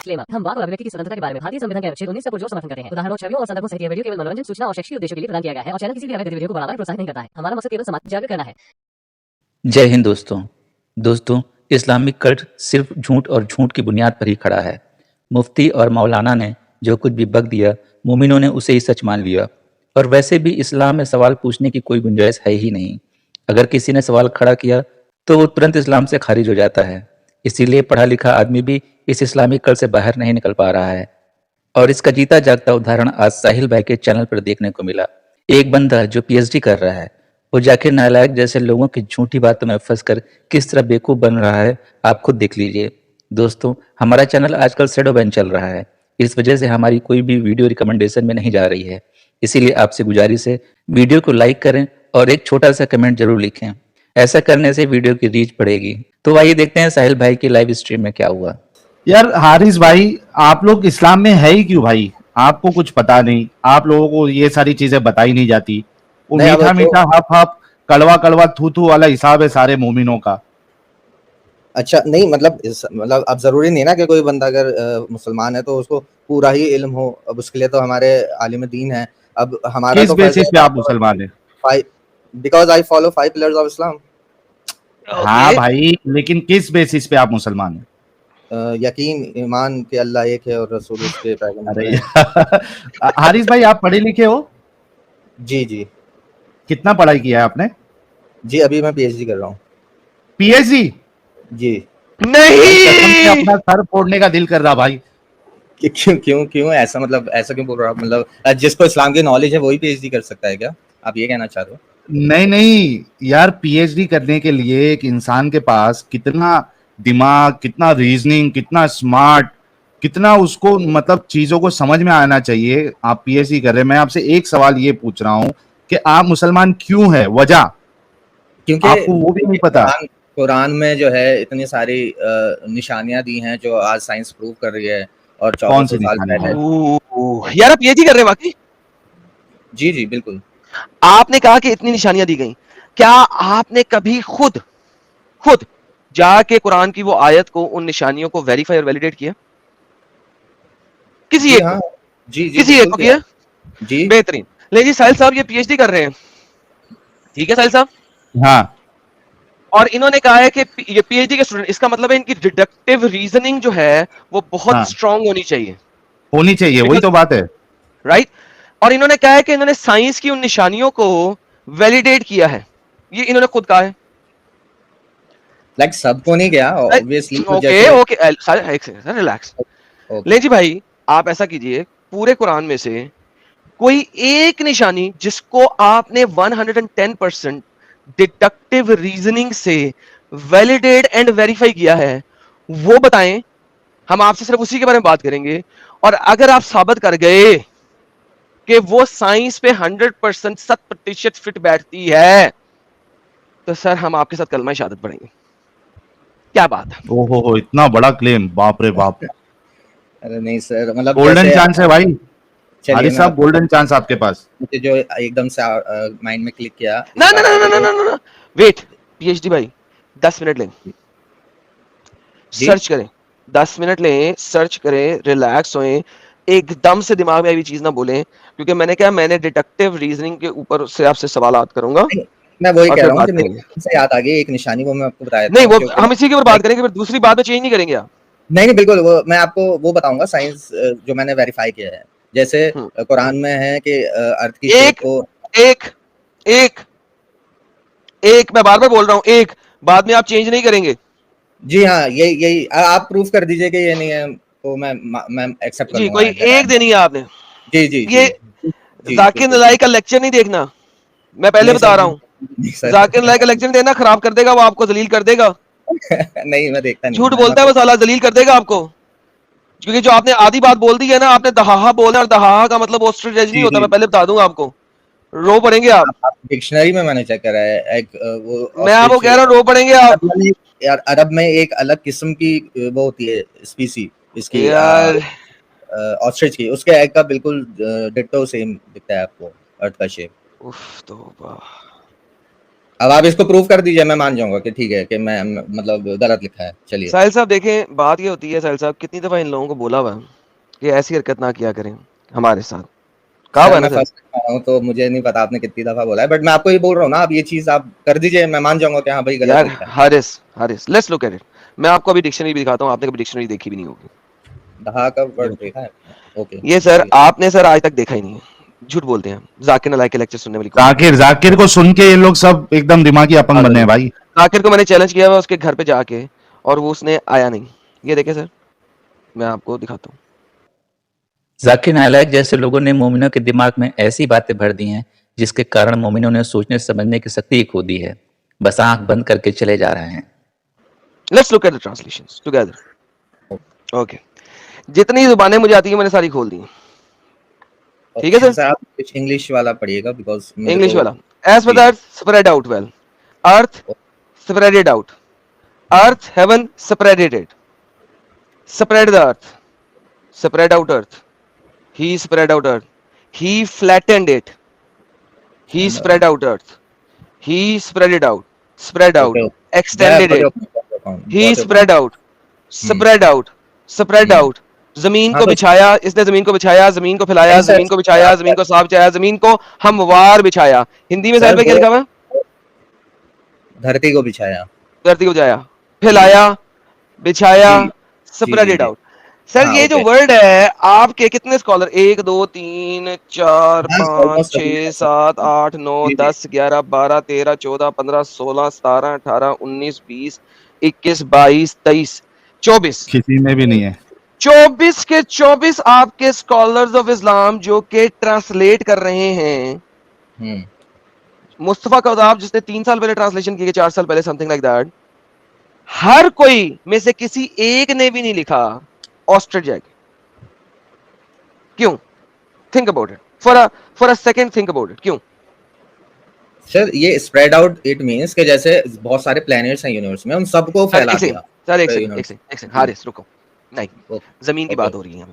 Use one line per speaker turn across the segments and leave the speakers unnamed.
Disclaimer. हम वाक और अभिव्यक्ति की स्वतंत्रता के बारे में भारतीय संविधान के अनुच्छेद 19 का पुरजोर समर्थन करते हैं। उदाहरणों, छवियों और संदर्भों सहित यह वीडियो केवल मनोरंजन, सूचना और शैक्षिक उद्देश्यों के लिए प्रदान किया गया है और चैनल किसी भी अवैध गतिविधियों को बढ़ावा या प्रोत्साहित नहीं करता है। हमारा मकसद केवल समाज जागरूक करना है।
जय हिंद दोस्तों, इस्लामिक कल्ट सिर्फ झूठ और झूठ की बुनियाद पर ही खड़ा है। मुफ्ती और मौलाना ने जो कुछ भी बक दिया, मोमिनों ने उसे ही सच मान लिया। और वैसे भी इस्लाम में सवाल पूछने की कोई गुंजाइश है ही नहीं। अगर किसी ने सवाल खड़ा किया तो वो तुरंत इस्लाम से खारिज हो जाता है। इसीलिए पढ़ा लिखा आदमी भी इस इस्लामिक कल्ट से बाहर नहीं निकल पा रहा है। और इसका जीता जागता उदाहरण आज साहिल भाई के चैनल पर देखने को मिला। एक बंदा जो पीएचडी कर रहा है, वो जाकिर नालायक जैसे लोगों की झूठी बातों में फंसकर किस तरह बेवकूफ बन रहा है, आप खुद देख लीजिए। दोस्तों, हमारा चैनल आजकल शैडो बैन चल रहा है। इस वजह से हमारी कोई भी वीडियो रिकमेंडेशन में नहीं जा रही है। इसीलिए आपसे गुजारिश है, वीडियो को लाइक करें और एक छोटा सा कमेंट जरूर लिखें। ऐसा करने से वीडियो की रीच बढ़ेगी। तो आइए देखते हैं साहिल भाई की लाइव स्ट्रीम में क्या हुआ।
यार हारिस भाई, आप लोग इस्लाम में है ही क्यों भाई? आपको कुछ पता नहीं, आप लोगों को ये सारी चीजें बताई नहीं जाती। वो मीठा मीठा हफ हफ, कड़वा कड़वा थू थू वाला हिसाब है सारे मोमिनों का।
अच्छा, नहीं मतलब अब जरूरी नहीं ना कि कोई बंदा अगर मुसलमान है तो उसको पूरा ही इल्म हो। अब उसके लिए तो हमारे आलिम दीन है। अब हमारा
किस
तो
बेसिस पे आप मुसलमान हैं?
Because I follow 5 pillars of Islam.
हाँ भाई, लेकिन किस बेसिस पे आप मुसलमान हैं?
यकीन, ईमान कि अल्लाह एक है और रसूल उसके पैगंबर
हैं। हारिस भाई, आप पढ़े लिखे हो?
जी जी।
कितना पढ़ाई किया है आपने?
जी, अभी मैं पीएचडी कर रहा हूँ।
पीएचडी?
जी
नहीं, अपना सर फोड़ने का दिल कर रहा भाई।
क्यों ऐसा, मतलब ऐसा क्यों बोल रहा हूँ? मतलब जिसको इस्लाम की नॉलेज है वही पीएचडी कर सकता है क्या? आप ये कहना चाह रहे हो?
नहीं यार, पीएचडी करने के लिए एक इंसान के पास कितना दिमाग, कितना रीजनिंग, कितना स्मार्ट, कितना उसको मतलब चीजों को समझ में आना चाहिए। आप पीएचडी कर रहे हैं। मैं आपसे एक सवाल ये पूछ रहा हूँ कि आप मुसलमान क्यों है, वजह?
क्योंकि
आपको वो भी नहीं पता।
कुरान में जो है इतनी सारी निशानियां दी हैं जो आज साइंस प्रूव कर रही है। और 1400 साल पहले।
यार आप पीएचडी कर रहे हैं बाकी?
जी जी बिल्कुल।
आपने कहा कि इतनी निशानियां दी गई, क्या आपने कभी खुद जाके कुरान की वो आयत को, उन निशानियों को वेरीफाई और वैलिडेट किया? किसी एक को?
जी
किसी एक को किया?
जी
बेहतरीन। ले जी, साहिल साहब ये पीएचडी कर रहे हैं, ठीक है साहिल साहब?
हाँ।
और इन्होंने कहा है कि ये पीएचडी के स्टूडेंट, इसका मतलब है इनकी डिडक्टिव रीजनिंग जो है वो बहुत स्ट्रांग होनी चाहिए।
वही तो बात है,
राइट? और इन्होंने कहा है कि इन्होंने साइंस की उन निशानियों को वैलिडेट किया है। ये इन्होंने खुद कहा है।
लाइक सबको नहीं गया ऑब्वियसली।
Okay relax. ले जी भाई, आप ऐसा कीजिए, पूरे कुरान में से कोई एक निशानी जिसको आपने 110% डिडक्टिव रीजनिंग से वैलिडेट एंड वेरीफाई किया है, वो बताएं। हम आपसे सिर्फ उसी के बारे में बात करेंगे। और अगर आप साबित कर गए कि वो साइंस पे 100% 100% फिट बैठती है, तो सर हम आपके साथ कलमा शहादत पढ़ेंगे। क्या बात है?
ओहो, इतना बड़ा क्लेम, बाप रे बाप।
अरे नहीं सर, मतलब
गोल्डन चांस है भाई।
चलिए
साहब, गोल्डन चांस आपके पास।
मुझे जो एकदम से माइंड में क्लिक किया।
ना वेट, पीएचडी भाई 10 मिनट लें, सर्च करें, 10 मिनट लें, सर्च करें, रिलैक्स होएं, एकदम से दिमाग में आई चीज ना बोलें, क्योंकि मैंने डिडक्टिव रीजनिंग के ऊपर से आपसे सवालात करूंगा।
मैं वही कह रहा हूं कि मुझे से याद आ गई एक निशानी, वो मैं आपको बताया
नहीं, वो हम इसी के ऊपर बात करेंगे, फिर दूसरी बात में चेंज नहीं करेंगे आप।
नहीं बिल्कुल, वो मैं आपको वो बताऊंगा साइंस जो मैंने वेरीफाई किया है। जैसे कुरान में है कि अर्थ की शेप को
एक मैं बार बार बोल रहा हूँ, एक, बाद में आप चेंज नहीं करेंगे।
जी हाँ, यही आप प्रूफ कर दीजिए कि ये नहीं है तो मैं एक्सेप्ट कर लूंगा।
कोई एक देनी है आपने।
जी जी।
ये जाकिर नालायक का लेक्चर नहीं देखना, मैं पहले बता रहा हूँ। जाकिर नालायक का लेक्चर देना, खराब कर देगा, वो आपको जलील कर देगा।
नहीं, मैं देखता नहीं।
झूठ बोलता है वो साला, जलील कर देगा आपको। क्योंकि जो आपने आधी बात बोल दी है ना, आपने दहाहा बोला, और दहाहा का मतलब ऑस्ट्रेज नहीं होता, मैं पहले बता दूंगा आपको। रो पड़ेंगे आप।
डिक्शनरी में मैंने चेक करा है, एक वो
मैं आपको कह रहा हूँ रो पड़ेंगे आप।
यार अरब में एक अलग किस्म की वो होती है स्पीसी इसकी,
यार
ऑस्ट्रिच की, उसके एग का बिल्कुल डिट्टो सेम दिखता है आपको अर्थ का शेप।
उफ तौबा।
अब आप इसको प्रूव कर दीजिए, मैं मान जाऊंगा कि ठीक है कि मैं मतलब गलत लिखा है। चलिए
साहिल साहब देखें, बात ये होती है साहिल साहब, कितनी दफा इन लोगों को बोला हुआ है कि ऐसी हरकत ना किया करें हमारे साथ, कहा हुआ
सर,
है ना
मैं
सर?
फर्स्ट टाइम आया हूं तो मुझे नहीं पता आपने कितनी दफा बोला है, बट मैं आपको ये बोल रहा हूँ ना, आप ये चीज आप कर दीजिए, मैं मान जाऊंगा कि हाँ भाई गलत
यार
लिखा है।
Haris let's look at it. मैं आपको अभी डिक्शनरी भी दिखाता हूँ, आपने कभी डिक्शनरी देखी भी नहीं होगी।
दहा का
ये
वर्ड
देखो।
देखा है? ओके
ये सर आपने सर आज तक देखा ही नहीं है, झूठ बोलते हैं। जाकिर नालायक के लेक्चर सुनने वाली कोई
जाकिर जाकिर को सुन के ये लोग सब एकदम दिमागी अपंग बने हैं भाई।
जाकिर को मैंने चैलेंज किया हुआ उसके घर पे जाके, और वो उसने आया नहीं। ये देखे सर, मैं आपको दिखाता हूँ।
जाकिर नालायक जैसे लोगों ने मोमिनों के दिमाग में ऐसी बातें भर दी हैं जिसके कारण मोमिनों ने सोचने समझने की शक्ति खो दी है, बस आंख बंद करके चले जा रहे हैं।
Let's look at the translations together. Okay, जितनी जुबानें मुझे आती है मैंने सारी खोल दी। ठीक है सर,
आप कुछ इंग्लिश वाला पढ़िएगा बिकॉज
इंग्लिश वाला। As for that spread out well, earth spreaded out, earth heaven spreaded it, spread the earth, spread out earth, he spread out earth, he flattened it, he spread out earth, he spread it out, spread out, extended it, he spread out, spread out, spread out, जमीन को बिछाया, इसने जमीन को बिछाया, जमीन को फैलाया, जमीन को बिछाया, जमीन को साफ बिछाया, जमीन को हमवार बिछाया। हिंदी में साहिल भाई क्या लिखा हुआ है?
धरती को बिछाया,
धरती को बिछाया, फैलाया, बिछाया, स्प्रेड इट आउट। सर ये जो वर्ड है, आपके कितने स्कॉलर, 1 2 3 4 5 6 7 8 9 10 11 12 13 14 15 16 17 18 19 20 21 22 23 24,
किसी में भी नहीं है।
24 के 24 आपके स्कॉलर्स ऑफ इस्लाम जो के ट्रांसलेट कर रहे हैं। मुस्तफा कौदाब जिसने 3 साल पहले ट्रांसलेशन किए, 4 साल पहले, समथिंग लाइक दैट, हर कोई में से किसी एक ने भी नहीं लिखा ऑस्ट्रिच एग। क्यों? Think about it for a second, think about it. क्यों
सर? ये स्प्रेड आउट इट मींस कि जैसे बहुत सारे प्लैनेट्स हैं यूनिवर्स में, उन सबको फैला दिया।
सर एक सेकंड हारिस रुको, नहीं जमीन की बात हो रही है,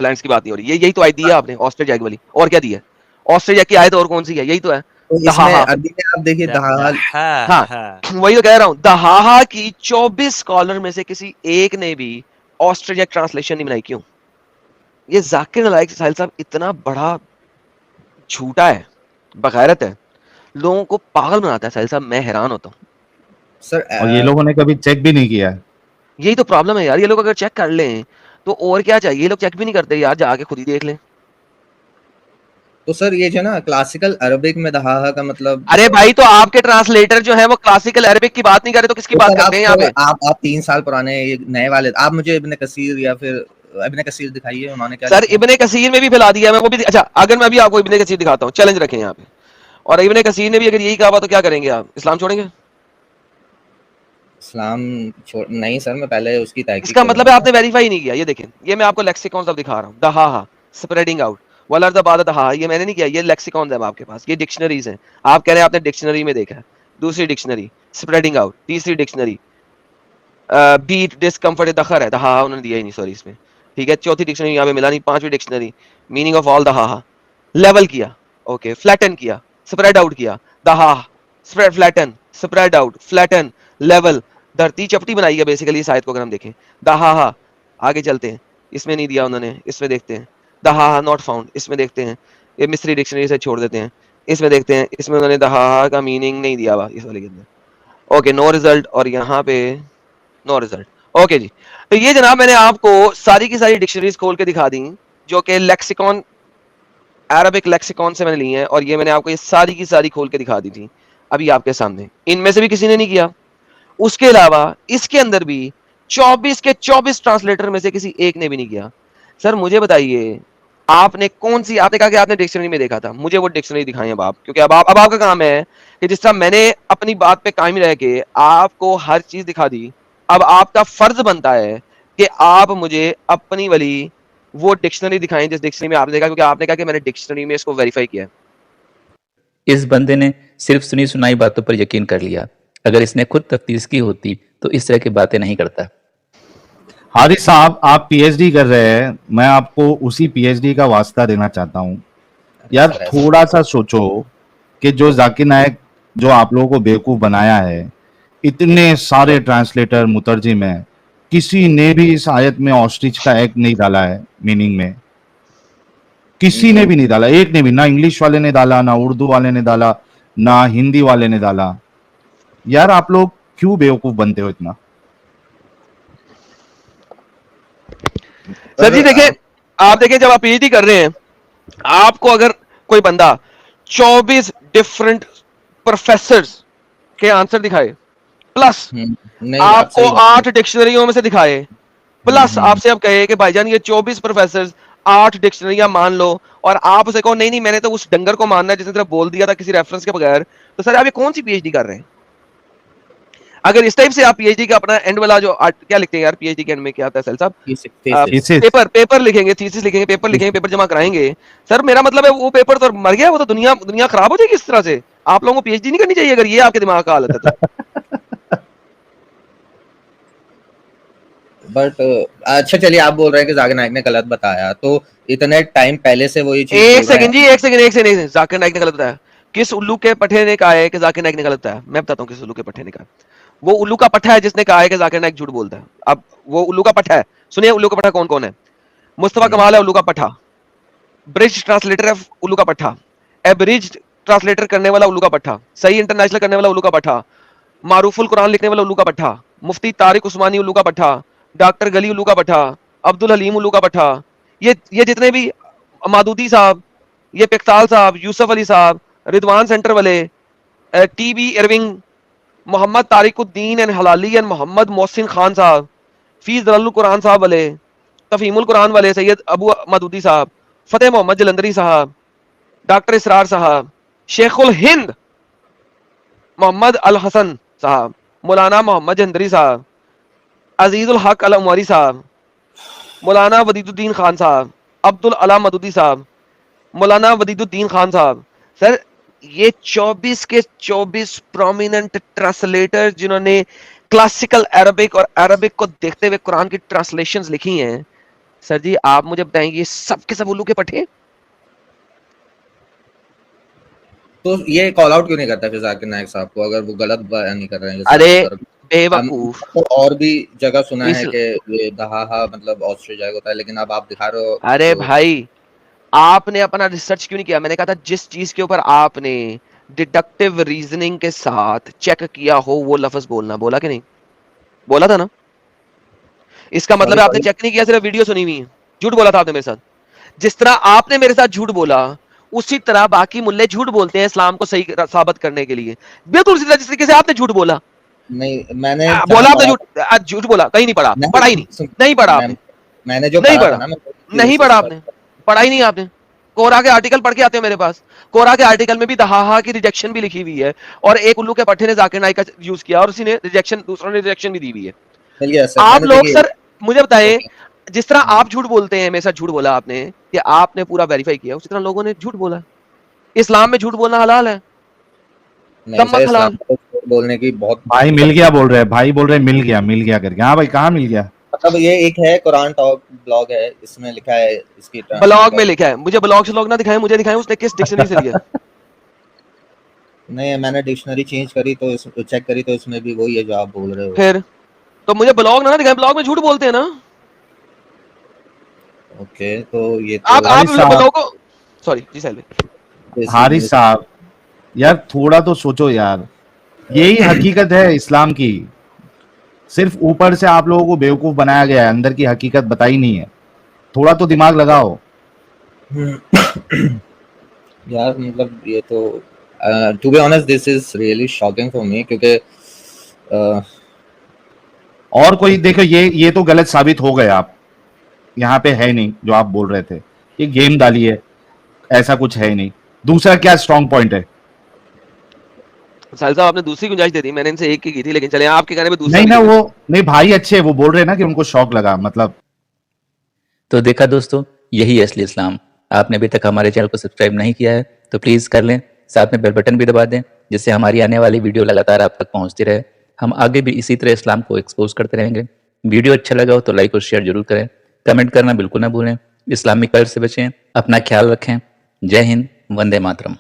प्लैनेट्स की बात नहीं हो रही। यही तो आयत है आपने ऑस्ट्रिच एग वाली, और क्या दी है? ऑस्ट्रिच एग की आयत और कौन सी है? यही तो है।
तो इसमें अभी आप देखिए दहा,
हाँ वही तो कह रहा हूँ, दहा की 24 स्कॉलर में से किसी एक ने भी ऑस्ट्रिच एग ट्रांसलेशन नहीं बनाई। क्यों? ये जाकिर नालायक साहिल साहब इतना बड़ा झूठा है, बगैरत है, लोगों को पागल बनाता है साहिल साहब, मैं हैरान होता हूँ
सर।
और ये लोगों ने कभी चेक भी नहीं किया है।
यही तो प्रॉब्लम है यार, ये लोग अगर चेक कर लें तो और क्या चाहिए, ये लोग चेक भी नहीं करते यार, जाके खुद ही देख लें।
तो सर ये जो ना क्लासिकल अरबिक में दहा का मतलब,
अरे भाई तो आपके ट्रांसलेटर जो है वो क्लासिकल अरबिक की बात नहीं कर रहे तो किसकी बात करते हैं यहाँ पे?
आप 3 साल पुराने नए वाले, आप मुझे इब्ने कसीर या फिर इब्ने कसीर दिखाइए, उन्होंने क्या
सर इब्ने कसीर में भी फैला दिया मैं, वो भी। अच्छा अगर मैं अभी आपको इब्ने कसीर दिखाता हूँ, चैलेंज रखें यहाँ पे, और इब्ने कसीर ने भी अगर यही कहा हुआ तो क्या करेंगे आप? इस्लाम छोड़ेंगे?
इस्लाम नहीं सर, मैं पहले उसकी तहकीक।
इसका मतलब है आपने वेरीफाई नहीं किया। ये देखें, ये मैं आपको लेक्सिकॉन सब दिखा रहा हूँ, दहा, स्प्रेडिंग आउट, वलर्द बाद दहा, ये मैंने नहीं किया, ये लेक्सिकॉन है आपके पास, ये डिक्शनरीज हैं। आप कह रहे हैं आपने डिक्शनरी में देखा है, दूसरी डिक्शनरी स्प्रेडिंग आउट, तीसरी डिक्शनरी बीट डिस्कम्फर्ट दखर है, दहा उन्होंने दिया ही नहीं सॉरी इसमें, ठीक है। चौथी डिक्शनरी यहाँ पे मिला नहीं, पांचवी डिक्शनरी मीनिंग ऑफ ऑल दहा, लेवल किया, ओके, फ्लैटन किया, स्प्रेड आउट किया, दहा, spread, flatten, spread out, flatten, level, धरती चपटी बनाई है बेसिकली इस आयत को अगर हम देखें। दहा, आगे चलते हैं, इसमें नहीं दिया उन्होंने, इसमें देखते हैं, दहा नॉट फाउंड, इसमें देखते हैं, ये मिस्री डिक्शनरी से छोड़ देते हैं, इसमें देखते हैं, इसमें उन्होंने दहा का मीनिंग नहीं दिया हुआ इस वाले के अंदर, ओके, नो रिजल्ट, और यहाँ पे नो रिजल्ट, ओके जी। तो ये जनाब मैंने आपको सारी की सारी डिक्शनरीज खोल के दिखा दी जो कि लेक्सिकॉन, अरबिक लेक्सिकॉन से मैंने ली हैं, और ये मैंने आपको ये सारी की सारी खोल के दिखा दी थी अभी आपके सामने। इनमें से भी किसी ने नहीं किया, उसके अलावा इसके अंदर भी 24 के 24 ट्रांसलेटर में से किसी एक ने भी नहीं किया। सर मुझे बताइए आपने कौन सी, आपने कहा कि आपने डिक्शनरी में देखा था, मुझे वो डिक्शनरी दिखाई अब आप, क्योंकि अब आपका काम है कि जिस तरह मैंने अपनी बात पे कायम रह के आपको हर चीज दिखा दी, अब आपका फर्ज बनता है कि आप मुझे अपनी वाली वो डिक्शनरी दिखाएं जिस डिक्शनरी में आपने देखा, क्योंकि आपने कहा कि मैंने डिक्शनरी में इसको वेरीफाई किया।
इस बंदे ने सिर्फ सुनी सुनाई बातों पर यकीन कर लिया, अगर इसने खुद तफ्तीश की होती तो इस तरह की बातें नहीं करता।
हारिस साहब आप पीएचडी कर रहे हैं, मैं आपको उसी पीएचडी का वास्ता देना चाहता हूँ। यार थोड़ा सा सोचो कि जो जाकिर नायक जो आप लोगों को बेवकूफ बनाया है, इतने सारे ट्रांसलेटर मुतरजिम है, किसी ने भी इस आयत में ऑस्ट्रिच का एक नहीं डाला है मीनिंग में, किसी ने भी नहीं डाला, एक ने भी, ना इंग्लिश वाले ने डाला, ना उर्दू वाले ने डाला, ना हिंदी वाले ने डाला। यार आप लोग क्यों बेवकूफ बनते हो इतना?
सर जी देखिए, आप देखिए जब आप पीएचडी कर रहे हैं, आपको अगर कोई बंदा 24 डिफरेंट प्रोफेसर्स के आंसर दिखाए, प्लस आपको 8 डिक्शनरियों में से दिखाए, प्लस आपसे अब कहे कि भाईजान ये 24 प्रोफेसर 8 डिक्शनरियां मान लो, और आप उसे कहो नहीं नहीं मैंने तो उस डंगर को मानना है जिसने सिर्फ बोल दिया था किसी रेफरेंस के बगैर, तो सर आप ये कौन सी पीएचडी कर रहे हैं? अगर इस टाइप से आप पीएचडी का अपना एंड वाला जो क्या लिखते हैं यार, पीएचडी के एंड में क्या आता है सर साहब? पेपर लिखेंगे, थीसिस लिखेंगे, पेपर जमा कराएंगे। सर मेरा मतलब है वो पेपर तो मर गया, वो तो दुनिया खराब हो जाएगी इस तरह से। आप लोगों को पीएचडी नहीं करनी चाहिए अगर ये आपके दिमाग का हालत है तो।
बट अच्छा चलिए, आप बोल रहे हैं कि जाकिर नाइक ने गलत बताया, तो इतने टाइम पहले से वो ये चीज
एक सेकंड जाकिर नाइक ने गलत बताया। किस उल्लू के पट्टे ने कहा है कि जाकिर नाइक ने गलत बताया? मैं बताता हूँ किस उल्लू के पट्टे ने कहा। वो उल्लू का पट्टा है जिसने कहा है कि जाकिर नाइक झूठ बोलता है। अब वो उल्लू का पट्टा है, सुनिए उल्लू का पट्टा कौन कौन है। मुस्तफा कमाल है उल्लू का पट्टा, ब्रिज ट्रांसलेटर है उल्लू का पट्टा, एब्रिज ट्रांसलेटर करने वाला उल्लू का पट्टा, सही इंटरनेशनल करने वाला उल्लू का पट्टा, मारूफुल कुरान लिखने वाला उल्लू का पट्टा, मुफ्ती तारिक उस्मानी उल्लू का पट्टा, डॉक्टर गली उल्लू का पट्टा, अब्दुल हलीम उल्लू का पट्टा, ये जितने भी मादूदी साहब, ये पिक्ताल साहब, यूसुफ अली साहब, रिदवान सेंटर वाले, TB Irving, Mohammad Tariquddin and Halali and Mohammad Mohsin Khan साहब, फीस दलालुल कुरान साहब वाले, तफहीमुल कुरान वाले सैयद अबू मदूदी साहब, फतेह मोहम्मद जलंधरी साहब, डॉक्टर इसरार साहब, शेखुल हिंद मोहम्मद अल हसन साहब, मौलाना मोहम्मद जहंदरी साहब, अजीजुल हक अल उमरी साहब, मौलाना वदीदुद्दीन खान साहब, अब्दुल अला मदूदी साहब, मौलाना वदीदुद्दीन खान साहब। सर ये 24 के 24 प्रोमिनेंट ट्रांसलेटर जिन्होंने क्लासिकल अरबिक और अरबिक को देखते हुए कुरान की ट्रांसलेशंस लिखी हैं, सर जी आप मुझे बताएंगे ये सब के सब उल्लू के पट्टे?
तो ये कॉल आउट क्यों नहीं करता फिर जाकिर नाइक साहब को, अगर वो गलत बयान नहीं कर रहे हैं?
अरे बेवकूफ,
तो और भी जगह सुना है कि ये दहाहा मतलब ऑस्ट्रेलिया होता है, लेकिन अब आप दिखा रहे हो।
अरे
तो
भाई आपने अपना रिसर्च क्यों नहीं किया? मैंने कहा था जिस चीज के ऊपर आपने डिडक्टिव रीजनिंग के साथ चेक किया हो वो लफ्ज बोलना, बोला कि नहीं? बोला था ना? इसका मतलब आपने चेक नहीं किया, सिर्फ वीडियो सुनी हुई है। झूठ बोला था आपने मेरे साथ। जिस तरह आपने मेरे साथ झूठ बोला उसी तरह बाकी मुल्ले झूठ बोलते हैं इस्लाम को सही साबित करने के लिए, बिल्कुल उसी तरह जिस तरीके से आपने झूठ बोला।
नहीं मैंने
बोला आपने झूठ बोला, कहीं नहीं पढ़ा, पढ़ा ही नहीं पढ़ा आपने,
मैंने जो
नहीं पढ़ा, नहीं पढ़ा आपने, पढ़ा ही नहीं आपने। कोरा के आर्टिकल पढ़ के आते हो मेरे पास, कोरा के आर्टिकल में भी दहाहा की रिजेक्शन भी लिखी हुई है, और एक उल्लू के पट्टे ने जाकिर नाइक का यूज किया और उसी ने रिजेक्शन, दूसरों ने रिजेक्शन भी दी हुई है। आप लोग सर मुझे बताएं, जिस तरह आप झूठ बोलते हैं, मेरे साथ झूठ बोला आपने कि आपने पूरा वेरीफाई किया, उसी तरह लोगों ने झूठ बोला। इस्लाम में झूठ बोलना हलाल है?
हलाल बोलने की बहुत
भाई मिल गया बोल रहे हैं, भाई बोल रहे हैं मिल गया करके। हाँ भाई कहाँ मिल गया?
मतलब ये एक है कुरान टॉक ब्लॉग है, इसमें लिखा है, इसकी
ब्लॉग में लिखा है। मुझे ब्लॉग से लोग ना दिखाएं, मुझे दिखाएं उसने किस डिक्शनरी से लिया।
नहीं मैंने डिक्शनरी चेंज करी तो चेक करी तो इसमें भी वही है जो आप बोल रहे हो।
फिर तो मुझे ब्लॉग ना दिखाएं, ब्लॉग में झूठ बोलते हैं ना।
ओके तो ये तो
आप ब्लॉग को सॉरी जी साहब,
हारिस साहब यार थोड़ा तो सोचो यार, यही हकीकत है इस्लाम की। सिर्फ ऊपर से आप लोगों को बेवकूफ बनाया गया है, अंदर की हकीकत बताई नहीं है। थोड़ा तो दिमाग लगाओ
यार। मतलब ये तो to be honest this is really shocking for me, क्योंकि
और कोई देखो ये तो गलत साबित हो गए। आप यहाँ पे है नहीं जो आप बोल रहे थे, ये गेम डाली है, ऐसा कुछ है ही नहीं। दूसरा क्या स्ट्रॉन्ग पॉइंट है?
साहिल साहब आपने दूसरी गुंजाइश दे दी, मैंने इनसे एक की थी, लेकिन चले आपके कहने पे दूसरा
नहीं ना, वो नहीं भाई अच्छे वो बोल रहे हैं ना कि उनको शौक लगा मतलब।
तो देखा दोस्तों, यही है असली इस्लाम। आपने अभी तक हमारे चैनल को सब्सक्राइब नहीं किया है तो प्लीज़ कर लें, साथ में बेल बटन भी दबा दें जिससे हमारी आने वाली वीडियो लगातार आप तक पहुंचती रहे। हम आगे भी इसी तरह इस्लाम को एक्सपोज करते रहेंगे। वीडियो अच्छा लगा हो तो लाइक और शेयर जरूर करें, कमेंट करना बिल्कुल ना भूलें। इस्लामिक कल्ट से बचें, अपना ख्याल रखें। जय हिंद, वंदे मातरम।